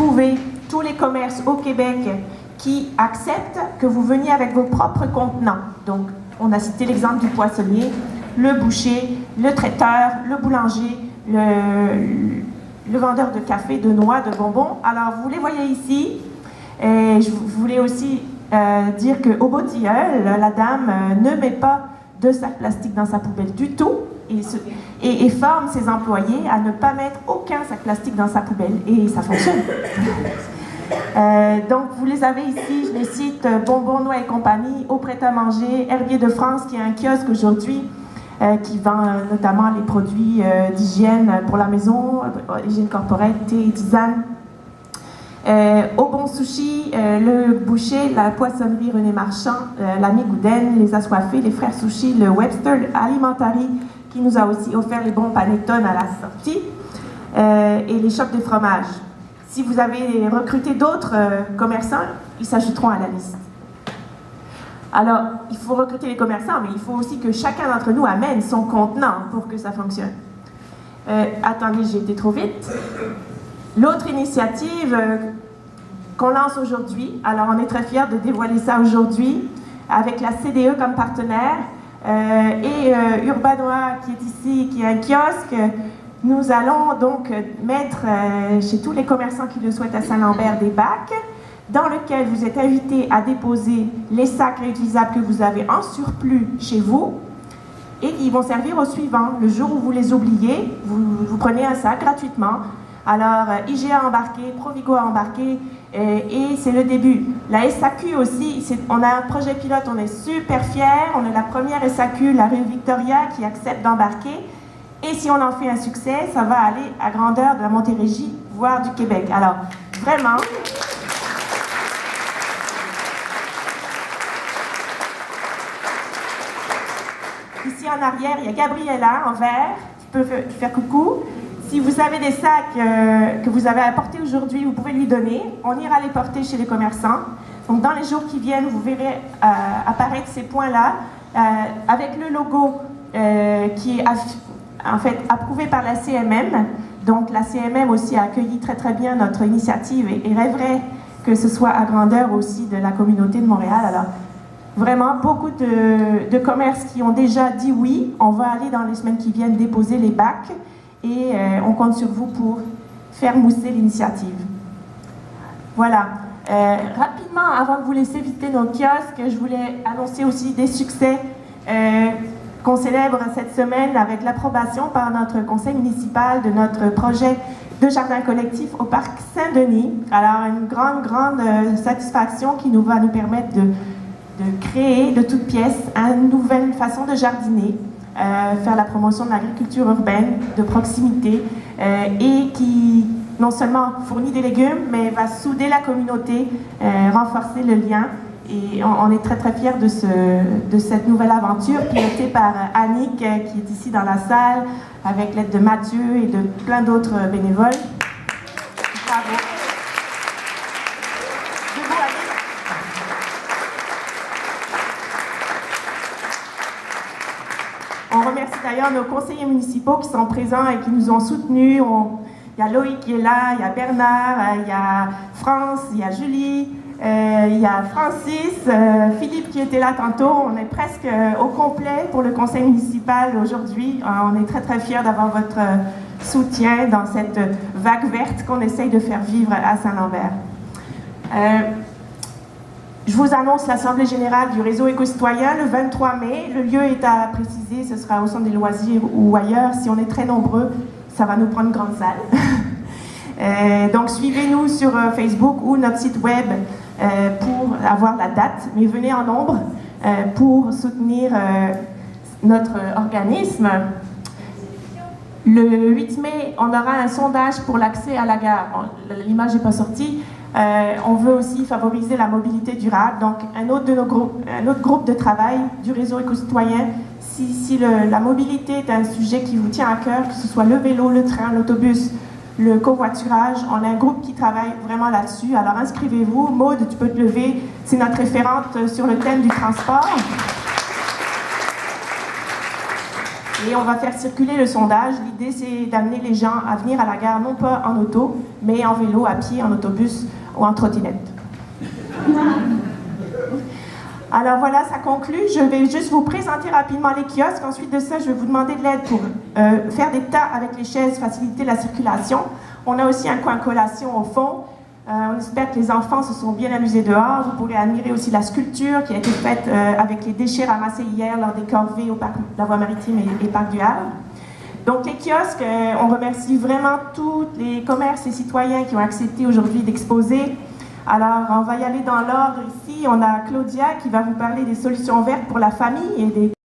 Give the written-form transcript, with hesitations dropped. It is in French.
trouver tous les commerces au Québec qui acceptent que vous veniez avec vos propres contenants. Donc, on a cité l'exemple du poissonnier, le boucher, le traiteur, le boulanger, le vendeur de café, de noix, de bonbons. Alors, vous les voyez ici. Et je voulais aussi dire qu'au Beau Tilleul, la dame ne met pas de sac plastique dans sa poubelle du tout et forme ses employés à ne pas mettre aucun sac plastique dans sa poubelle. Et ça fonctionne. Donc, vous les avez ici, je les cite, Bonbons, Noix et compagnie, Au Prêt-à-Manger, Herbier de France, qui est un kiosque aujourd'hui, qui vend notamment les produits d'hygiène pour la maison, hygiène corporelle, thé et tisane. Au Bon Sushi, le Boucher, la Poissonnerie René Marchand, l'Ami Gouden, les Assoiffés, les Frères Sushi, le Webster Alimentary, qui nous a aussi offert les bons panettone à la sortie, et les shops de fromage. Si vous avez recruté d'autres commerçants, ils s'ajouteront à la liste. Alors, il faut recruter les commerçants, mais il faut aussi que chacun d'entre nous amène son contenant pour que ça fonctionne. Attendez, j'ai été trop vite. L'autre initiative qu'on lance aujourd'hui, alors on est très fiers de dévoiler ça aujourd'hui, avec la CDE comme partenaire, et Urbanois qui est ici, qui est un kiosque. Nous allons donc mettre chez tous les commerçants qui le souhaitent à Saint-Lambert des bacs dans lesquels vous êtes invités à déposer les sacs réutilisables que vous avez en surplus chez vous et qui vont servir au suivant. Le jour où vous les oubliez, vous prenez un sac gratuitement. Alors, IGA a embarqué, Provigo a embarqué et c'est le début. La SAQ aussi, on a un projet pilote, on est super fiers. On est la première SAQ, la rue Victoria, qui accepte d'embarquer. Et si on en fait un succès, ça va aller à grandeur de la Montérégie, voire du Québec. Alors, vraiment... Ici en arrière, il y a Gabriella en vert, qui peut faire coucou. Si vous avez des sacs que vous avez apportés aujourd'hui, vous pouvez lui donner. On ira les porter chez les commerçants. Donc, dans les jours qui viennent, vous verrez apparaître ces points-là, avec le logo qui est... en fait, approuvé par la CMM. Donc, la CMM aussi a accueilli très, très bien notre initiative et rêverait que ce soit à grandeur aussi de la communauté de Montréal. Alors, vraiment, beaucoup de commerces qui ont déjà dit oui. On va aller dans les semaines qui viennent déposer les bacs et on compte sur vous pour faire mousser l'initiative. Voilà. Rapidement, avant de vous laisser visiter nos kiosques, je voulais annoncer aussi des succès qu'on célèbre cette semaine avec l'approbation par notre conseil municipal de notre projet de jardin collectif au parc Saint-Denis. Alors, une grande satisfaction qui va nous permettre de créer de toutes pièces une nouvelle façon de jardiner, faire la promotion de l'agriculture urbaine de proximité et qui non seulement fournit des légumes, mais va souder la communauté, renforcer le lien. Et on est très, très fiers de cette nouvelle aventure pilotée par Annick, qui est ici dans la salle, avec l'aide de Mathieu et de plein d'autres bénévoles. Bravo. On remercie d'ailleurs nos conseillers municipaux qui sont présents et qui nous ont soutenus. Il y a Loïc qui est là, il y a Bernard, il y a France, il y a Julie. Il y a Francis, Philippe qui était là tantôt. On est presque au complet pour le conseil municipal aujourd'hui. On est très très fiers d'avoir votre soutien dans cette vague verte qu'on essaye de faire vivre à Saint-Lambert. Je vous annonce l'Assemblée générale du réseau éco-citoyen le 23 mai. Le lieu est à préciser, ce sera au centre des loisirs ou ailleurs. Si on est très nombreux, ça va nous prendre une grande salle. Donc suivez-nous sur Facebook ou notre site web pour avoir la date, mais venez en nombre pour soutenir notre organisme. Le 8 mai, on aura un sondage pour l'accès à la gare. Bon, l'image n'est pas sortie. On veut aussi favoriser la mobilité durable. Donc, un autre groupe de travail du réseau éco-citoyen. Si la mobilité est un sujet qui vous tient à cœur, que ce soit le vélo, le train, l'autobus, le covoiturage, on a un groupe qui travaille vraiment là-dessus. Alors inscrivez-vous. Maude, tu peux te lever. C'est notre référente sur le thème du transport. et on va faire circuler le sondage. L'idée, c'est d'amener les gens à venir à la gare, non pas en auto, mais en vélo, à pied, en autobus ou en trottinette. Alors voilà, ça conclut. Je vais juste vous présenter rapidement les kiosques. Ensuite de ça, je vais vous demander de l'aide pour faire des tas avec les chaises, faciliter la circulation. On a aussi un coin collation au fond. On espère que les enfants se sont bien amusés dehors. Vous pourrez admirer aussi la sculpture qui a été faite avec les déchets ramassés hier lors des corvées au parc de la Voie maritime et Parc du Havre. Donc les kiosques, on remercie vraiment tous les commerces et citoyens qui ont accepté aujourd'hui d'exposer. Alors, on va y aller dans l'ordre ici. On a Claudia qui va vous parler des solutions vertes pour la famille et des